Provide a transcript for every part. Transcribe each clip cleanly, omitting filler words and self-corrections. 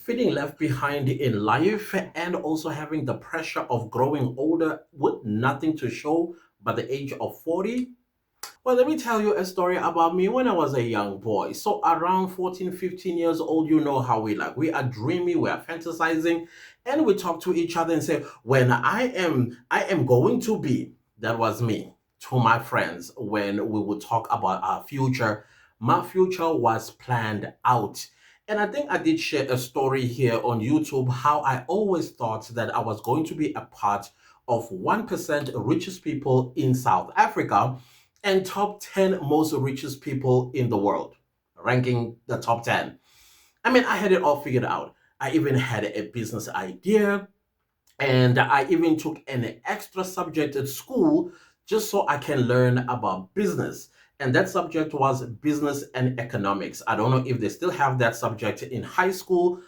feeling left behind in life and also having the pressure of growing older with nothing to show by the age of 40. Well, let me tell you a story about me when I was a young boy. So around 14, 15 years old, you know how we like. We are dreamy, we are fantasizing, and we talk to each other and say, when I am going to be, that was me, to my friends when we would talk about our future. My future was planned out. And I think I did share a story here on YouTube how I always thought that I was going to be a part of 1% richest people in South Africa and top 10 most richest people in the world, ranking the top 10. I mean, I had it all figured out. I even had a business idea, and I even took an extra subject at school just so I can learn about business. And that subject was business and economics. I don't know if they still have that subject in high school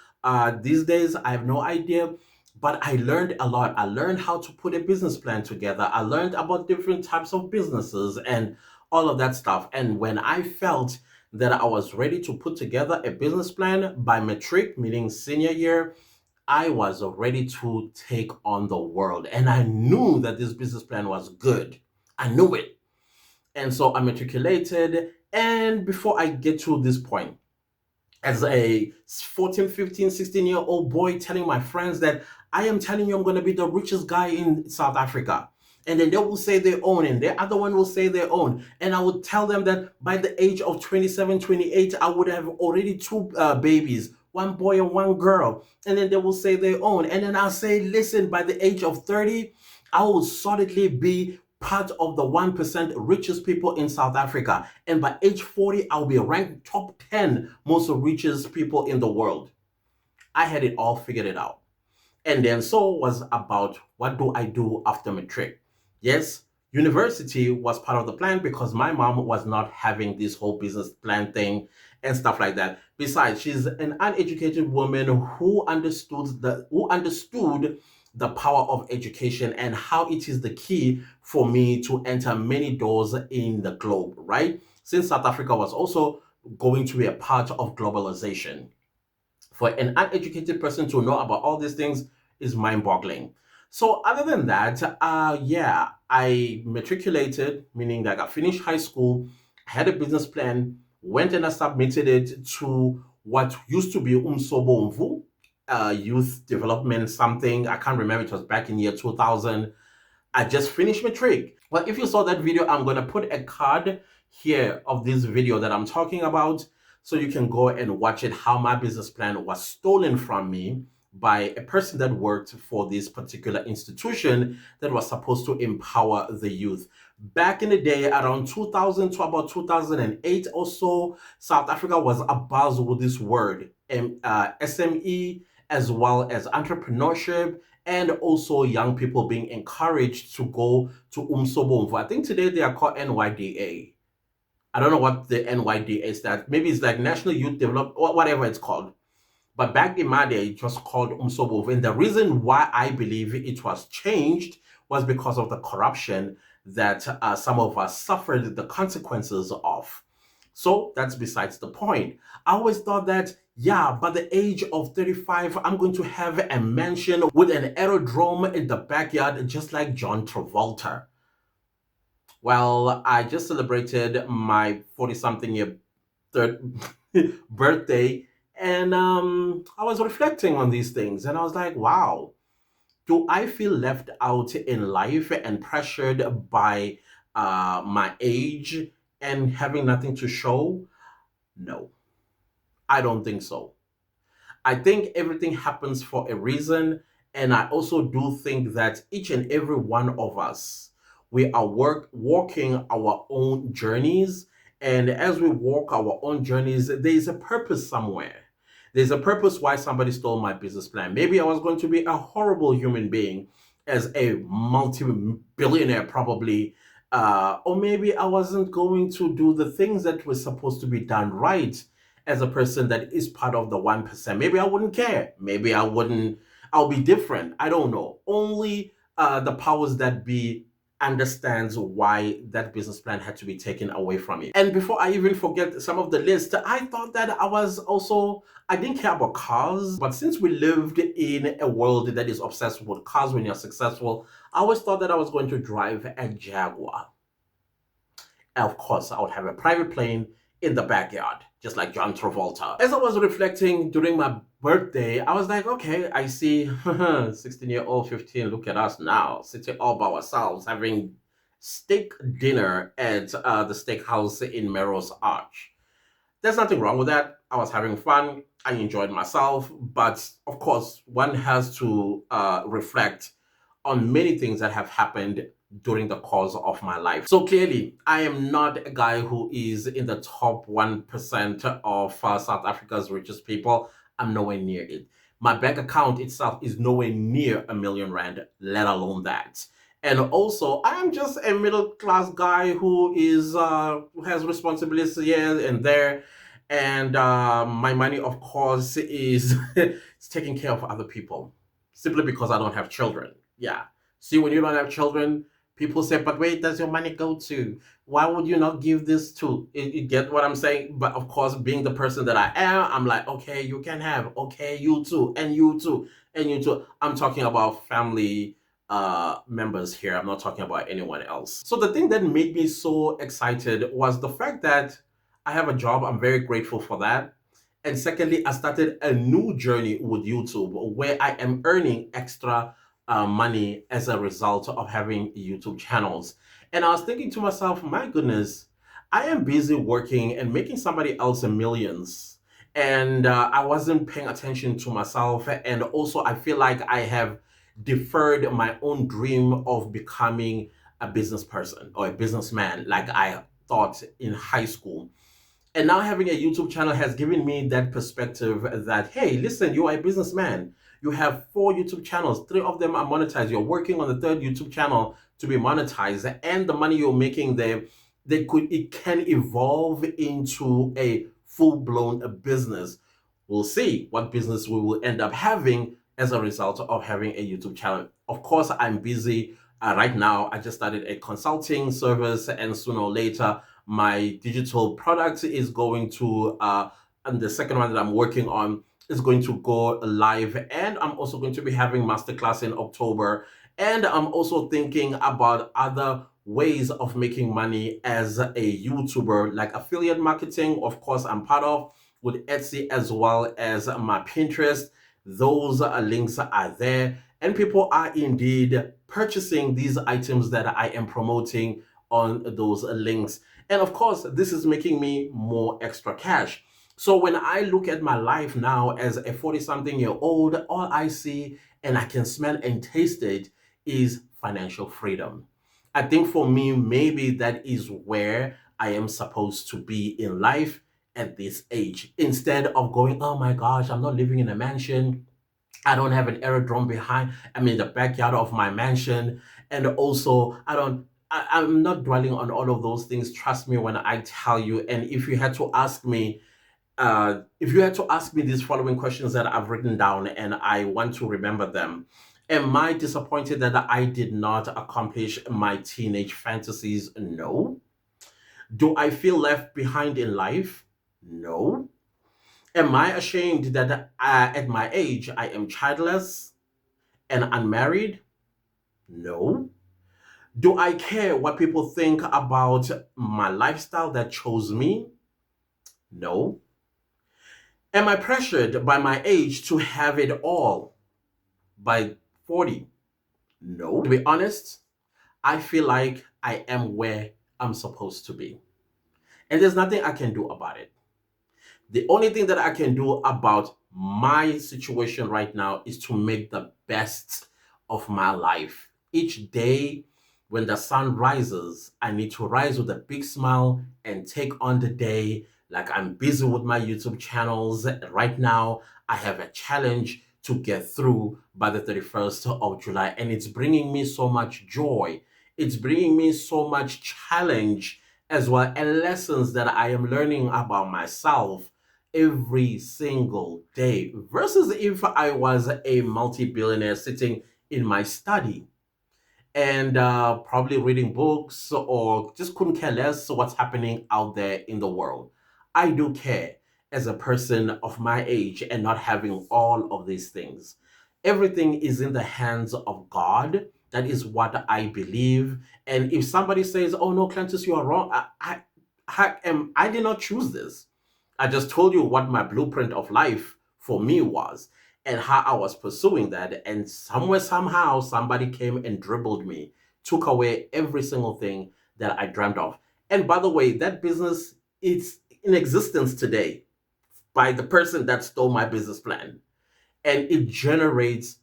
these days. I have no idea. But I learned a lot. I learned how to put a business plan together. I learned about different types of businesses and all of that stuff. And when I felt that I was ready to put together a business plan by matric, meaning senior year, I was ready to take on the world. And I knew that this business plan was good. I knew it. And so I matriculated. And before I get to this point, as a 14, 15, 16-year-old boy telling my friends that I am telling you I'm going to be the richest guy in South Africa. And then they will say they own, and the other one will say they own. And I would tell them that by the age of 27, 28, I would have already two babies, one boy and one girl. And then they will say they own. And then I'll say, listen, by the age of 30, I will solidly be part of the 1% richest people in South Africa. And by age 40, I'll be ranked top 10 most richest people in the world. I had it all figured it out. And then so was about what do I do after matric? Yes, university was part of the plan because my mom was not having this whole business plan thing and stuff like that. Besides, she's an uneducated woman who understood the power of education and how it is the key for me to enter many doors in the globe, right? Since South Africa was also going to be a part of globalization. For an uneducated person to know about all these things is mind-boggling. So other than that, yeah, I matriculated, meaning that I finished high school, had a business plan, went and I submitted it to what used to be Umsobomvu, youth development something. I can't remember. It was back in year 2000. I just finished matric. Well, if you saw that video, I'm going to put a card here of this video that I'm talking about so you can go and watch it, how my business plan was stolen from me by a person that worked for this particular institution that was supposed to empower the youth. Back in the day, around 2000 to about 2008 or so, South Africa was abuzz with this word, SME, as well as entrepreneurship, and also young people being encouraged to go to Umsobomvu. I think today they are called NYDA. I don't know what the NYDA stands. Maybe it's like National Youth Development, or whatever it's called. But back in my day, it was called Umsobomvu. And the reason why I believe it was changed was because of the corruption that some of us suffered the consequences of. So that's besides the point. I always thought that, yeah, by the age of 35, I'm going to have a mansion with an aerodrome in the backyard, just like John Travolta. Well, I just celebrated my 40-something year third birthday, and I was reflecting on these things, and I was like, wow, do I feel left out in life and pressured by my age and having nothing to show? No, I don't think so. I think everything happens for a reason. And I also do think that each and every one of us, we are walking our own journeys. And as we walk our own journeys, there is a purpose somewhere. There's a purpose why somebody stole my business plan. Maybe I was going to be a horrible human being as a multi-billionaire, probably. Or maybe I wasn't going to do the things that were supposed to be done right as a person that is part of the 1%. Maybe I wouldn't care. Maybe I'll be different. I don't know. Only the powers that be understands why that business plan had to be taken away from you. And before I even forget some of the list, I thought that I didn't care about cars, but since we lived in a world that is obsessed with cars when you're successful, I always thought that I was going to drive a Jaguar. And of course, I would have a private plane in the backyard, just like John Travolta. As I was reflecting during my birthday, I was like, okay, I see 16-year-old, 15, look at us now, sitting all by ourselves, having steak dinner at the steakhouse in Melrose Arch. There's nothing wrong with that. I was having fun. I enjoyed myself. But of course, one has to reflect on many things that have happened during the course of my life. So clearly, I am not a guy who is in the top 1% of South Africa's richest people. I'm nowhere near it. My bank account itself is nowhere near R1 million, let alone that. And also, I am just a middle class guy who has responsibilities here and there, and my money, of course, is it's taking care of other people, simply because I don't have children. Yeah. See, when you don't have children, people say, "But where does your money go to? Why would you not give this to?" You get what I'm saying? But of course, being the person that I am, I'm like, okay, you can have, okay, you too, and you too, and you too. I'm talking about family members here. I'm not talking about anyone else. So the thing that made me so excited was the fact that I have a job. I'm very grateful for that. And secondly, I started a new journey with YouTube where I am earning extra money as a result of having YouTube channels. And I was thinking to myself, my goodness, I am busy working and making somebody else millions. And I wasn't paying attention to myself. And also, I feel like I have deferred my own dream of becoming a business person or a businessman like I thought in high school. And now having a YouTube channel has given me that perspective that, hey, listen, you are a businessman. You have 4 YouTube channels. 3 of them are monetized. You're working on the 3rd YouTube channel to be monetized. And the money you're making there, it can evolve into a full-blown business. We'll see what business we will end up having as a result of having a YouTube channel. Of course, I'm busy right now. I just started a consulting service, and sooner or later, my digital product is going to, and the second one that I'm working on is going to go live. And I'm also going to be having masterclass in October. And I'm also thinking about other ways of making money as a YouTuber, like affiliate marketing. Of course, I'm part of with Etsy as well as my Pinterest. Those links are there, and people are indeed purchasing these items that I am promoting on those links. And of course, this is making me more extra cash. So when I look at my life now as a 40-something-year-old, all I see and I can smell and taste it is financial freedom. I think for me, maybe that is where I am supposed to be in life at this age. Instead of going, oh my gosh, I'm not living in a mansion. I don't have an aerodrome behind, I'm in the backyard of my mansion. And also, I'm not dwelling on all of those things. Trust me when I tell you. And if you had to ask me these following questions that I've written down and I want to remember them, am I disappointed that I did not accomplish my teenage fantasies? No. Do I feel left behind in life? No. Am I ashamed that at my age I am childless and unmarried? No. Do I care what people think about my lifestyle that chose me? No. Am I pressured by my age to have it all by 40? No. To be honest, I feel like I am where I'm supposed to be. And there's nothing I can do about it. The only thing that I can do about my situation right now is to make the best of my life. Each day when the sun rises, I need to rise with a big smile and take on the day like I'm busy with my YouTube channels. Right now, I have a challenge to get through by the 31st of July, and it's bringing me so much joy. It's bringing me so much challenge as well, and lessons that I am learning about myself every single day, versus if I was a multi-billionaire sitting in my study. and probably reading books or just couldn't care less what's happening out there in the world. I do care as a person of my age and not having all of these things. Everything is in the hands of God. That is what I believe. And if somebody says, "Oh no, Clantis, you are wrong," I did not choose this. I just told you what my blueprint of life for me was and how I was pursuing that. And somewhere, somehow, somebody came and dribbled me, took away every single thing that I dreamt of. And by the way, that business is in existence today by the person that stole my business plan. And it generates,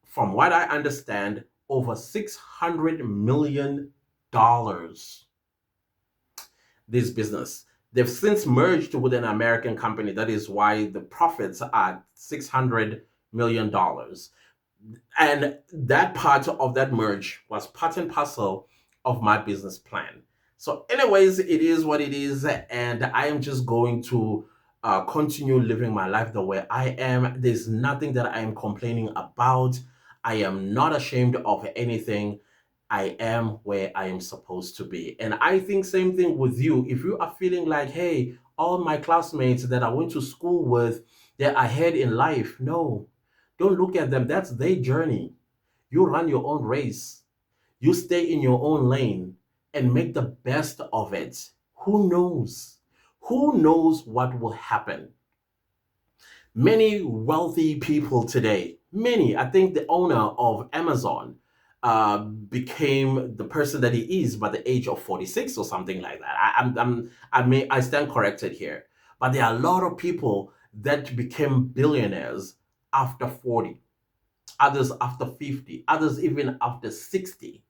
from what I understand, over $600 million. This business. They've since merged with an American company. That is why the profits are $600 million. And that part of that merge was part and parcel of my business plan. So, anyways, it is what it is, and I am just going to continue living my life the way I am. There's nothing that I am complaining about. I am not ashamed of anything. I am where I am supposed to be. And I think same thing with you. If you are feeling like, hey, all my classmates that I went to school with, they're ahead in life. No, don't look at them. That's their journey. You run your own race. You stay in your own lane and make the best of it. Who knows? Who knows what will happen? Many wealthy people today, many, I think the owner of Amazon became the person that he is by the age of 46 or something like that. I stand corrected here. But there are a lot of people that became billionaires after 40, others after 50, others even after 60.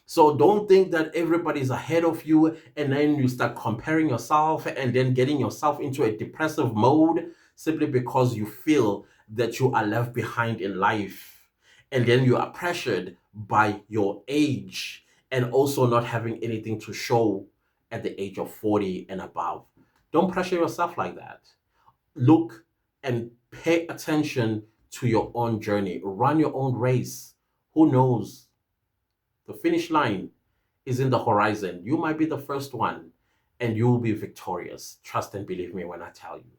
So don't think that everybody's ahead of you and then you start comparing yourself and then getting yourself into a depressive mode simply because you feel that you are left behind in life. And then you are pressured by your age and also not having anything to show at the age of 40 and above. Don't pressure yourself like that. Look and pay attention to your own journey. Run your own race. Who knows? The finish line is in the horizon. You might be the first one and you will be victorious. Trust and believe me when I tell you.